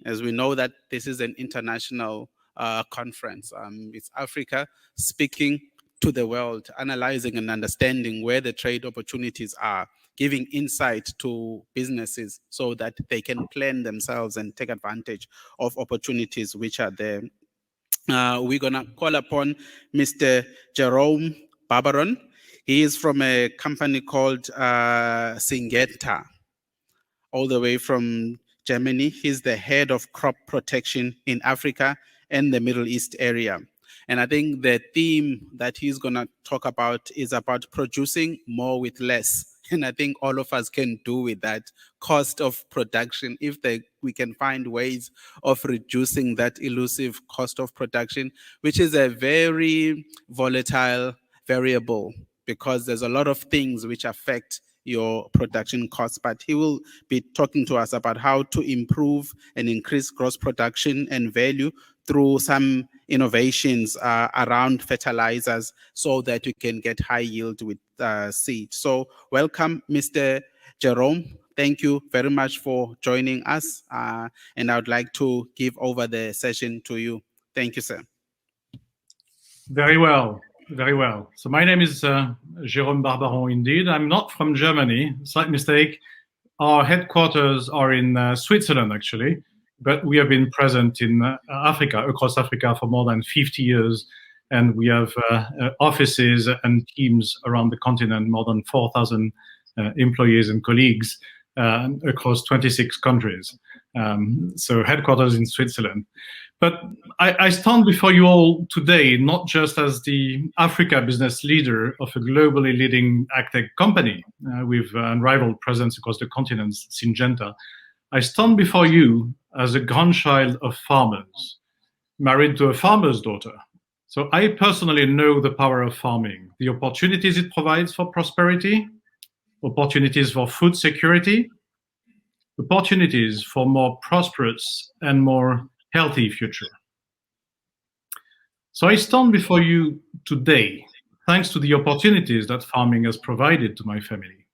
as we know that this is an international conference. It's Africa speaking to the world, analyzing and understanding where the trade opportunities are, giving insight to businesses so that they can plan themselves and take advantage of opportunities which are there. We're going to call upon Mr. Jérôme Barbaron. He is from a company called Syngenta, all the way from Germany. He's the head of crop protection in Africa and the Middle East area. And I think the theme that he's going to talk about is about producing more with less. And I think all of us can do with that cost of production. If we can find ways of reducing that elusive cost of production, which is a very volatile variable, because there's a lot of things which affect your production costs, but he will be talking to us about how to improve and increase gross production and value through some innovations around fertilizers so that you can get high yield with seed. So welcome, Mr. Jérôme. Thank you very much for joining us. And I would like to give over the session to you. Thank you, sir. Very well. Very well. So my name is Jérôme Barbaron indeed. I'm not from Germany, slight mistake. Our headquarters are in Switzerland actually, but we have been present in Africa, across Africa for more than 50 years. And we have offices and teams around the continent, more than 4,000 employees and colleagues across 26 countries. So headquarters in Switzerland. But I stand before you all today, not just as the Africa business leader of a globally leading agtech company with unrivaled presence across the continent, Syngenta. I stand before you as a grandchild of farmers, married to a farmer's daughter. So I personally know the power of farming, the opportunities it provides for prosperity, opportunities for food security, opportunities for more prosperous and more healthy future. So I stand before you today, thanks to the opportunities that farming has provided to my family.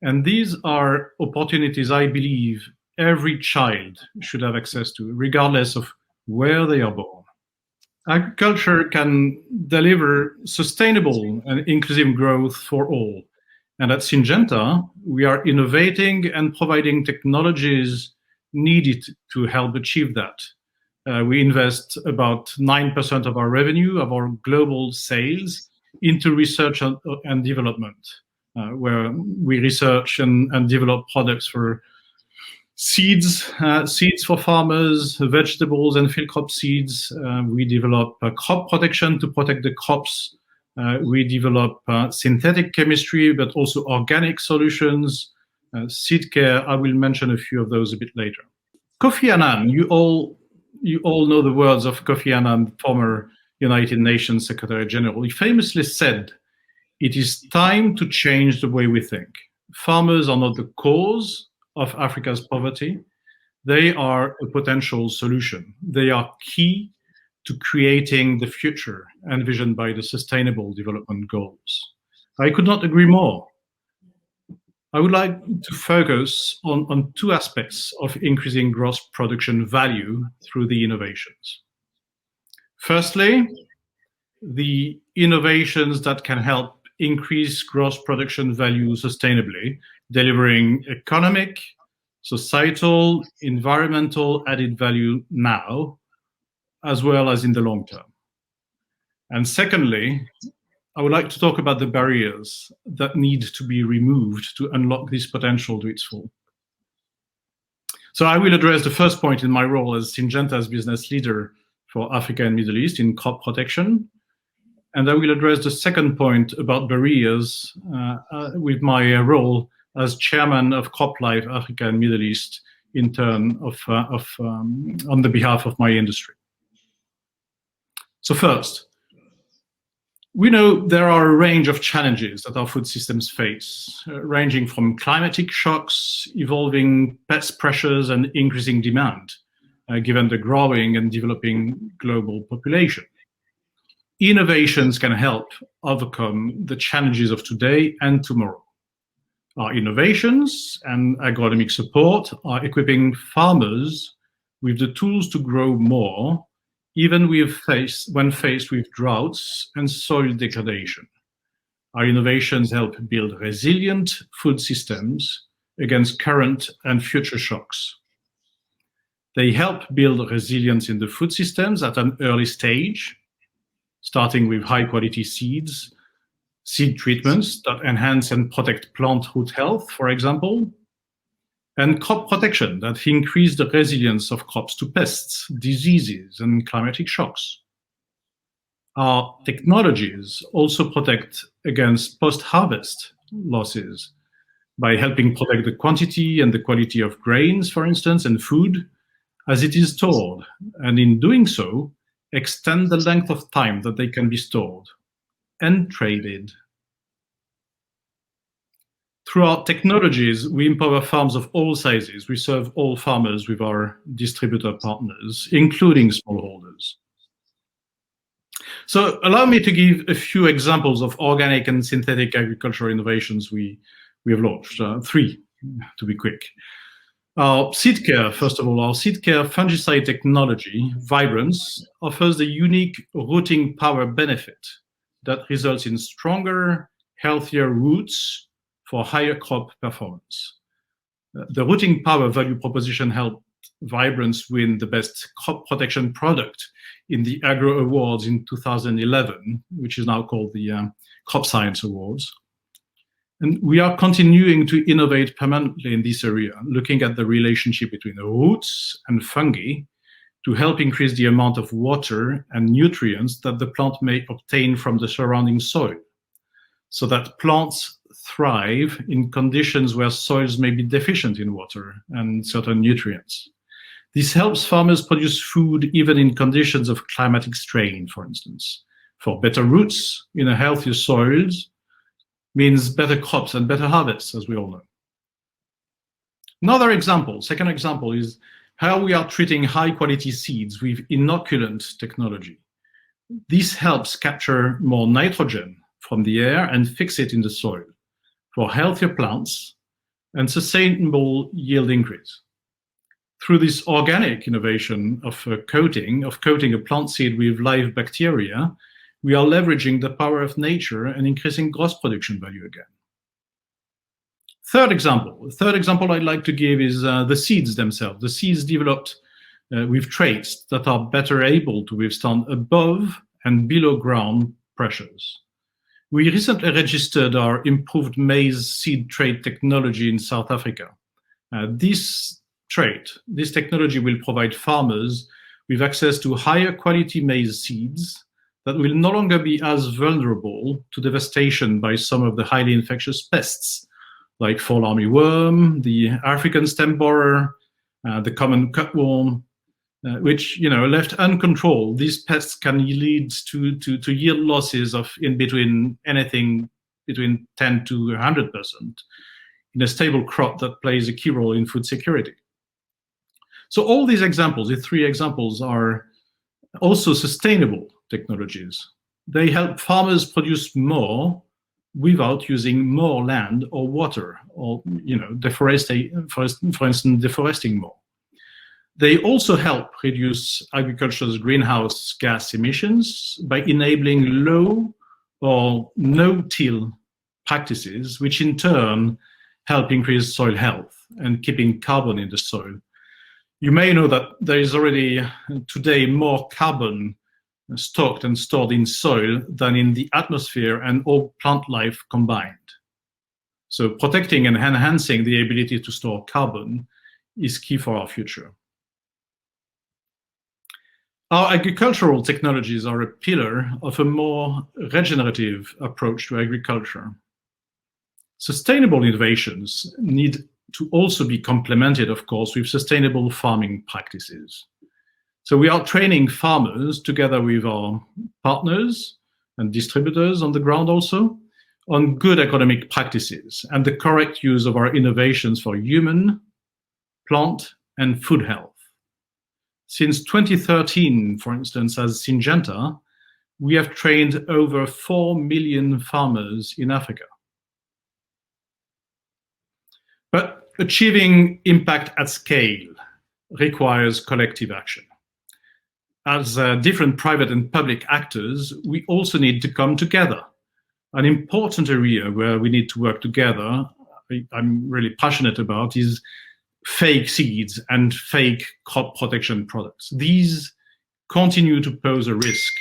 And these are opportunities I believe every child should have access to, regardless of where they are born. Agriculture can deliver sustainable and inclusive growth for all. And at Syngenta, we are innovating and providing technologies needed to help achieve that. We invest about 9% of our revenue, of our global sales, into research and development, where we research and develop products for seeds for farmers, vegetables and field crop seeds. We develop crop protection to protect the crops. We develop synthetic chemistry, but also organic solutions, seed care. I will mention a few of those a bit later. Kofi Annan, you all know the words of Kofi Annan, former United Nations Secretary General. He famously said, "It is time to change the way we think. Farmers are not the cause of Africa's poverty. They are a potential solution. They are key to creating the future envisioned by the Sustainable Development Goals." I could not agree more. I would like to focus on two aspects of increasing gross production value through the innovations. Firstly, the innovations that can help increase gross production value sustainably, delivering economic, societal, environmental added value now, as well as in the long term. And secondly, I would like to talk about the barriers that need to be removed to unlock this potential to its full. So I will address the first point in my role as Syngenta's business leader for Africa and Middle East in crop protection. And I will address the second point about barriers with my role as chairman of CropLife Africa and Middle East in turn on the behalf of my industry. So first, we know there are a range of challenges that our food systems face, ranging from climatic shocks, evolving pest pressures, and increasing demand, given the growing and developing global population. Innovations can help overcome the challenges of today and tomorrow. Our innovations and agronomic support are equipping farmers with the tools to grow more, even when faced with droughts and soil degradation. Our innovations help build resilient food systems against current and future shocks. They help build resilience in the food systems at an early stage, starting with high-quality seeds, seed treatments that enhance and protect plant root health, for example, and crop protection that increase the resilience of crops to pests, diseases, and climatic shocks. Our technologies also protect against post-harvest losses by helping protect the quantity and the quality of grains, for instance, and food as it is stored, and in doing so, extend the length of time that they can be stored and traded. Through our technologies, we empower farms of all sizes. We serve all farmers with our distributor partners, including smallholders. So allow me to give a few examples of organic and synthetic agriculture innovations we have launched, 3 to be quick. Our seed care, first of all, our seed care fungicide technology, Vibrance, offers the unique rooting power benefit that results in stronger, healthier roots for higher crop performance. The rooting power value proposition helped Vibrance win the best crop protection product in the Agro Awards in 2011, which is now called the Crop Science Awards. And we are continuing to innovate permanently in this area, looking at the relationship between the roots and fungi to help increase the amount of water and nutrients that the plant may obtain from the surrounding soil, so that plants thrive in conditions where soils may be deficient in water and certain nutrients. This helps farmers produce food even in conditions of climatic strain, for instance. For better roots in a healthier soils means better crops and better harvests, as we all know. Another example, second example, is how we are treating high-quality seeds with inoculant technology. This helps capture more nitrogen from the air and fix it in the soil for healthier plants and sustainable yield increase. Through this organic innovation of coating a plant seed with live bacteria, we are leveraging the power of nature and increasing gross production value again. Third example I'd like to give is the seeds themselves. The seeds developed with traits that are better able to withstand above and below ground pressures. We recently registered our improved maize seed trait technology in South Africa. This technology will provide farmers with access to higher quality maize seeds that will no longer be as vulnerable to devastation by some of the highly infectious pests, like fall armyworm, the African stem borer, the common cutworm, which, left uncontrolled, these pests can lead to yield losses of anything between 10 to 100% in a stable crop that plays a key role in food security. So all these examples, the 3 examples, are also sustainable technologies. They help farmers produce more without using more land or water, or deforesting, for instance, deforesting more. They also help reduce agriculture's greenhouse gas emissions by enabling low or no-till practices, which in turn help increase soil health and keeping carbon in the soil. You may know that there is already today more carbon stocked and stored in soil than in the atmosphere and all plant life combined. So protecting and enhancing the ability to store carbon is key for our future. Our agricultural technologies are a pillar of a more regenerative approach to agriculture. Sustainable innovations need to also be complemented, of course, with sustainable farming practices. So we are training farmers together with our partners and distributors on the ground also on good agronomic practices and the correct use of our innovations for human, plant, and food health. Since 2013, for instance, as Syngenta, we have trained over 4 million farmers in Africa. But achieving impact at scale requires collective action. As different private and public actors, we also need to come together. An important area where we need to work together, I'm really passionate about, is fake seeds and fake crop protection products. These continue to pose a risk,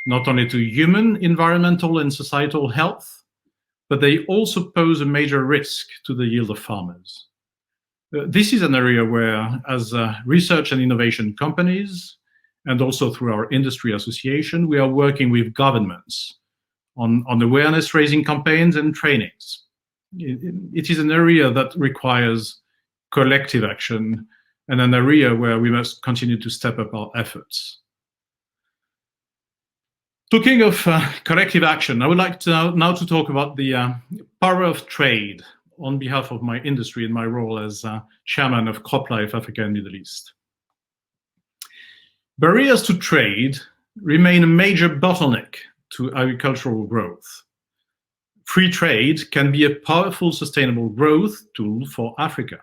not only to human, environmental, and societal health, but they also pose a major risk to the yield of farmers. This is an area where, as research and innovation companies, and also through our industry association, we are working with governments on awareness-raising campaigns and trainings. It is an area that requires collective action and an area where we must continue to step up our efforts. Talking of collective action, I would like to now to talk about the power of trade on behalf of my industry in my role as chairman of CropLife Africa and Middle East. Barriers to trade remain a major bottleneck to agricultural growth. Free trade can be a powerful sustainable growth tool for Africa.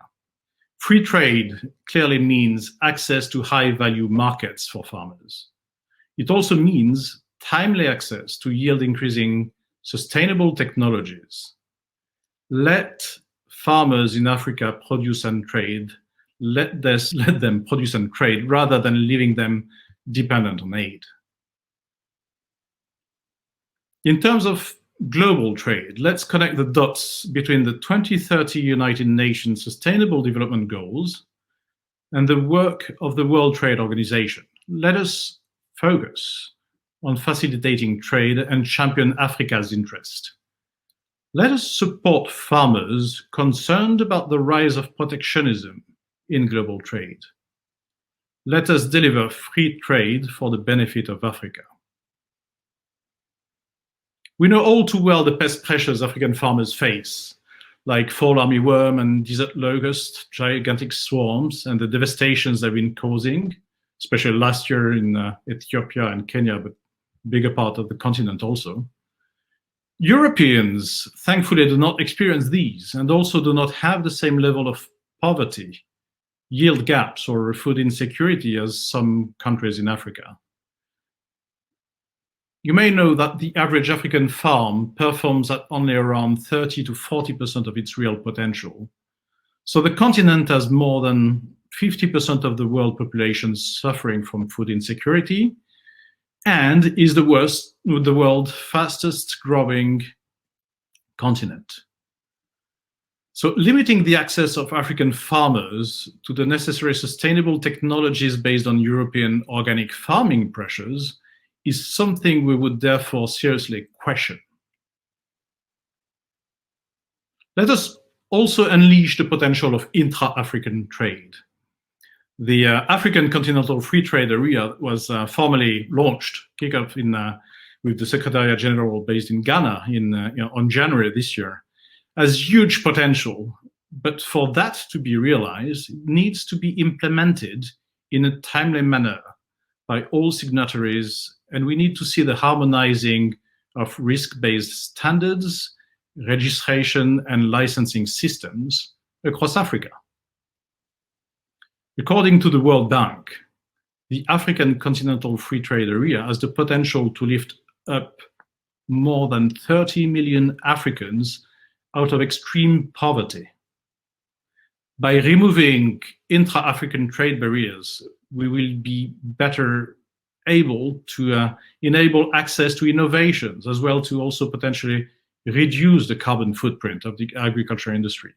Free trade clearly means access to high-value markets for farmers. It also means timely access to yield-increasing sustainable technologies. Let farmers in Africa produce and trade. Let them produce and trade rather than leaving them dependent on aid. In terms of global trade, let's connect the dots between the 2030 United Nations Sustainable Development Goals and the work of the World Trade Organization. Let us focus on facilitating trade and champion Africa's interest. Let us support farmers concerned about the rise of protectionism in global trade. Let us deliver free trade for the benefit of Africa. We know all too well the pest pressures African farmers face, like fall armyworm and desert locust, gigantic swarms, and the devastations they've been causing, especially last year in Ethiopia and Kenya, but bigger part of the continent also. Europeans, thankfully, do not experience these and also do not have the same level of poverty, yield gaps, or food insecurity as some countries in Africa. You may know that the average African farm performs at only around 30 to 40% of its real potential. So the continent has more than 50% of the world population suffering from food insecurity and is the world's fastest growing continent. So limiting the access of African farmers to the necessary sustainable technologies based on European organic farming pressures is something we would therefore seriously question. Let us also unleash the potential of intra-African trade. The African Continental Free Trade Area was formally launched, kicked off with the Secretariat General based in Ghana on January this year, has huge potential, but for that to be realized, it needs to be implemented in a timely manner by all signatories, and we need to see the harmonizing of risk-based standards, registration, and licensing systems across Africa. According to the World Bank, the African Continental Free Trade Area has the potential to lift up more than 30 million Africans out of extreme poverty. By removing intra-African trade barriers, we will be better able to enable access to innovations, as well to also potentially reduce the carbon footprint of the agriculture industry.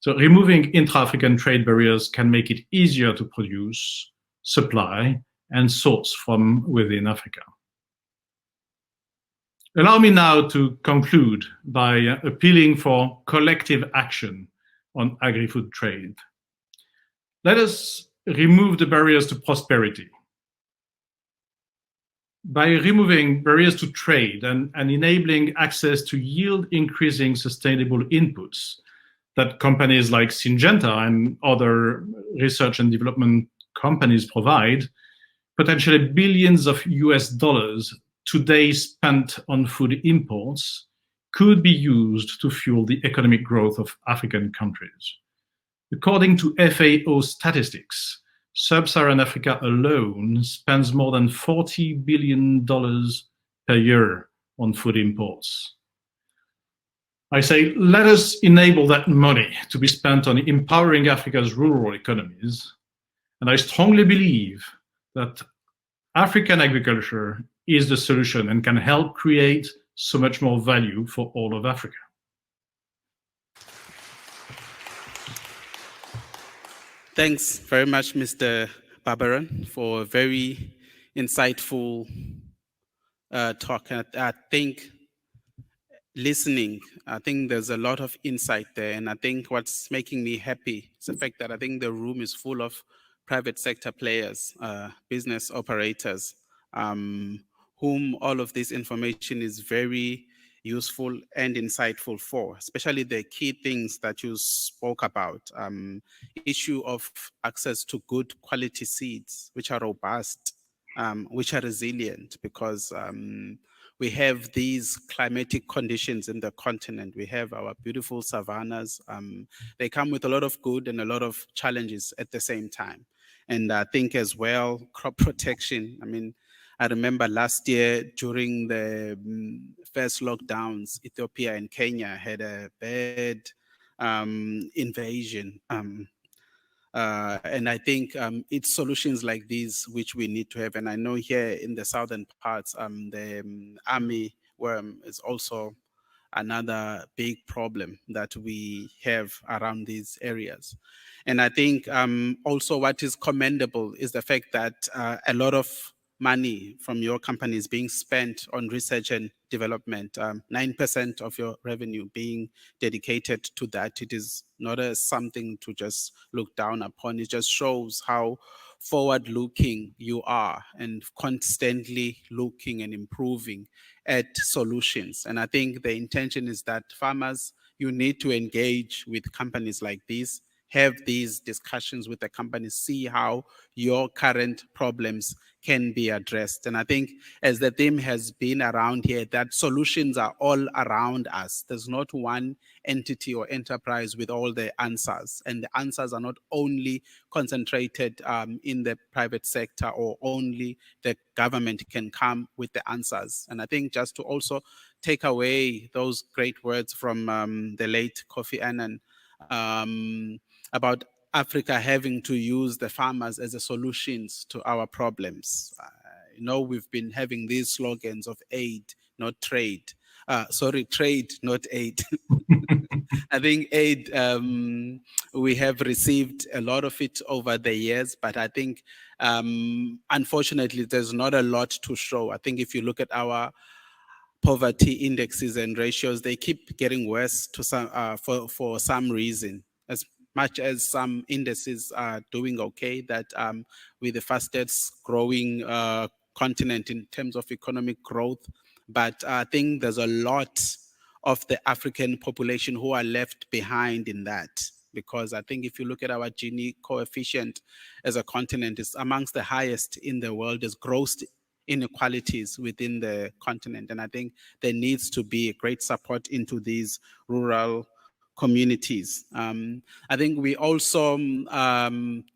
So removing intra-African trade barriers can make it easier to produce, supply, and source from within Africa. Allow me now to conclude by appealing for collective action on agri-food trade. Let us remove the barriers to prosperity. By removing barriers to trade and enabling access to yield-increasing sustainable inputs that companies like Syngenta and other research and development companies provide, potentially billions of US dollars today spent on food imports could be used to fuel the economic growth of African countries. According to FAO statistics, Sub-Saharan Africa alone spends more than $40 billion per year on food imports. I say, let us enable that money to be spent on empowering Africa's rural economies. And I strongly believe that African agriculture is the solution and can help create so much more value for all of Africa. Thanks very much, Mr. Barbaron, for a very insightful talk. I think listening, I think there's a lot of insight there. And I think what's making me happy is the fact that I think the room is full of private sector players, business operators, whom all of this information is very useful and insightful for, especially the key things that you spoke about. Issue of access to good quality seeds, which are robust, which are resilient, because we have these climatic conditions in the continent. We have our beautiful savannas. They come with a lot of good and a lot of challenges at the same time. And I think as well, crop protection. I mean, I remember last year during the first lockdowns, Ethiopia and Kenya had a bad invasion. And I think it's solutions like these which we need to have. And I know here in the southern parts, the army worm is also another big problem that we have around these areas. And I think also what is commendable is the fact that a lot of money from your company is being spent on research and development, 9% of your revenue being dedicated to that. It is not something to just look down upon. It just shows how forward-looking you are and constantly looking and improving at solutions. And I think the intention is that farmers, you need to engage with companies like this, have these discussions with the companies, see how your current problems can be addressed. And I think as the theme has been around here, that solutions are all around us. There's not one entity or enterprise with all the answers. And the answers are not only concentrated in the private sector, or only the government can come with the answers. And I think just to also take away those great words from the late Kofi Annan, about Africa having to use the farmers as the solutions to our problems. We've been having these slogans of aid, not trade. Trade, not aid. I think aid, we have received a lot of it over the years, but I think, unfortunately, there's not a lot to show. I think if you look at our poverty indexes and ratios, they keep getting worse to some, for some reason. As much as some indices are doing okay, that we're the fastest growing continent in terms of economic growth. But I think there's a lot of the African population who are left behind in that. Because I think if you look at our Gini coefficient as a continent, it's amongst the highest in the world. There's gross inequalities within the continent. And I think there needs to be a great support into these rural communities. I think we also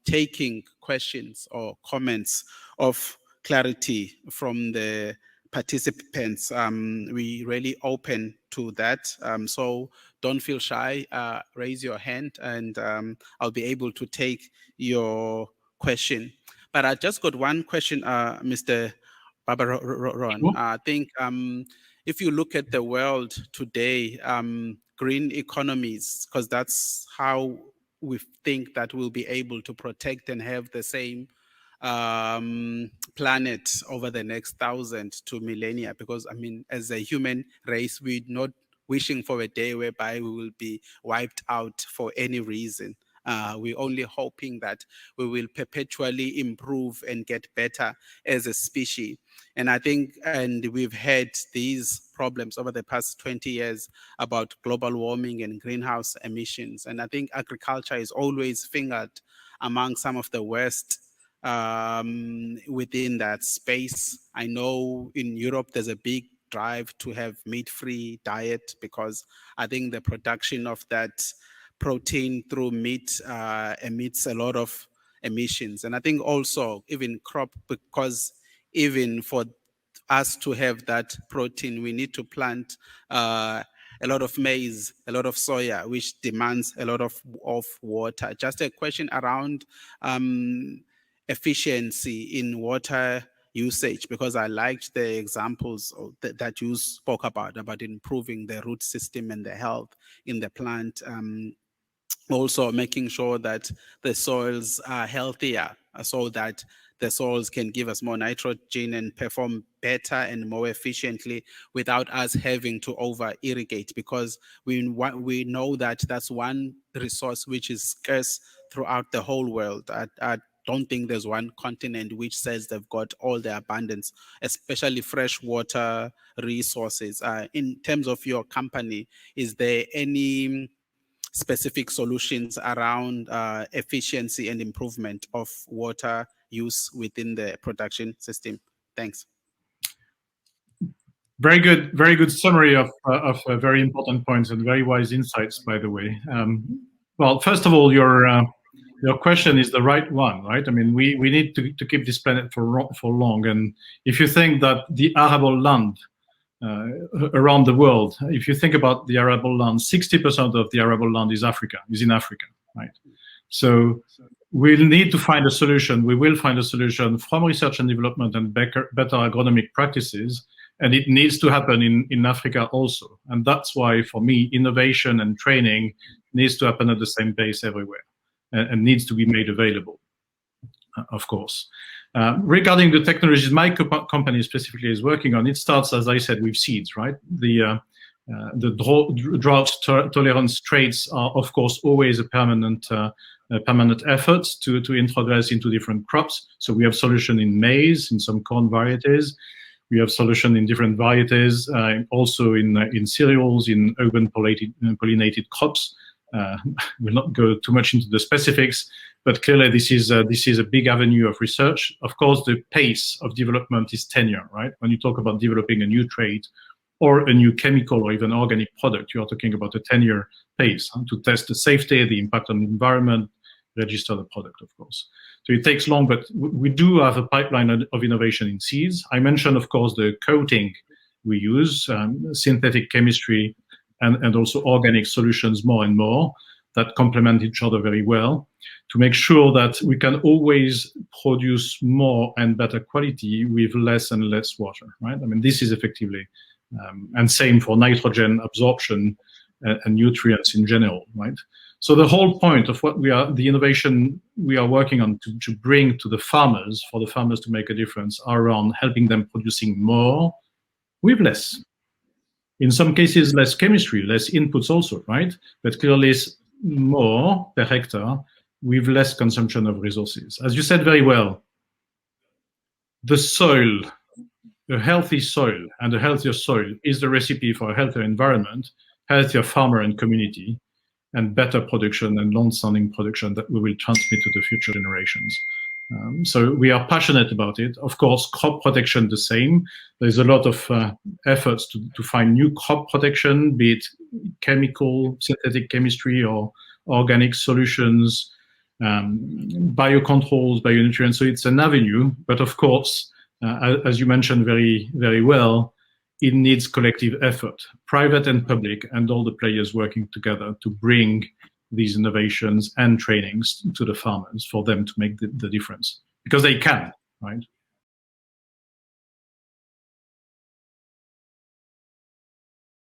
taking questions or comments of clarity from the participants. We really open to that. So don't feel shy, raise your hand, and I'll be able to take your question. But I just got one question, Mr. Barbaron. Sure. I think if you look at the world today, green economies, because that's how we think that we'll be able to protect and have the same planet over the next 1,000 to millennia. Because I mean, as a human race, we're not wishing for a day whereby we will be wiped out for any reason. We're only hoping that we will perpetually improve and get better as a species. And I think, and we've had these problems over the past 20 years about global warming and greenhouse emissions. And I think agriculture is always fingered among some of the worst within that space. I know in Europe, there's a big drive to have meat-free diet, because I think the production of that protein through meat emits a lot of emissions. And I think also even crop, because even for us to have that protein, we need to plant a lot of maize, a lot of soya, which demands a lot of water. Just a question around efficiency in water usage, because I liked the examples that you spoke about improving the root system and the health in the plant. Also making sure that the soils are healthier so that the soils can give us more nitrogen and perform better and more efficiently without us having to over irrigate, because we know that that's one resource which is scarce throughout the whole world. I don't think there's one continent which says they've got all the abundance, especially freshwater resources. In terms of your company, is there any specific solutions around efficiency and improvement of water use within the production system? Thanks. Very good summary of very important points and very wise insights, by the way. Well, first of all, your question is the right one, right? I mean, we need to keep this planet for long. And if you think that the arable land around the world, if you think about the arable land, 60% of the arable land is in Africa, right? So we'll need to find a solution. We will find a solution from research and development and better agronomic practices, and it needs to happen in Africa also. And that's why, for me, innovation and training needs to happen at the same pace everywhere, and needs to be made available, of course. Regarding the technologies my company specifically is working on, it starts, as I said, with seeds, right? The drought tolerance traits are, of course, always a permanent effort to introduce into different crops. So we have solution in maize, in some corn varieties. We have solution in different varieties, also in cereals, in urban pollinated crops. We'll not go too much into the specifics, but clearly this is a big avenue of research. Of course, the pace of development is 10-year, right? When you talk about developing a new trait or a new chemical or even organic product, you are talking about a 10-year pace to test the safety, the impact on the environment, register the product, of course. So it takes long, but we do have a pipeline of innovation in seeds. I mentioned, of course, the coating we use, synthetic chemistry, and also organic solutions more and more that complement each other very well to make sure that we can always produce more and better quality with less and less water, right? I mean, this is effectively, and same for nitrogen absorption and nutrients in general, right? So the whole point of the innovation we are working on to bring to the farmers, for the farmers to make a difference, are around helping them producing more with less. In some cases, less chemistry, less inputs also, right? But clearly more per hectare with less consumption of resources. As you said very well, the soil, a healthy soil and a healthier soil is the recipe for a healthier environment, healthier farmer and community, and better production and long-standing production that we will transmit to the future generations. So we are passionate about it. Of course, crop protection the same. There's a lot of efforts to find new crop protection, be it chemical, synthetic chemistry, or organic solutions, biocontrols, bionutrients. So it's an avenue, but of course, as you mentioned very, very well, it needs collective effort, private and public, and all the players working together to bring these innovations and trainings to the farmers for them to make the difference, because they can, right?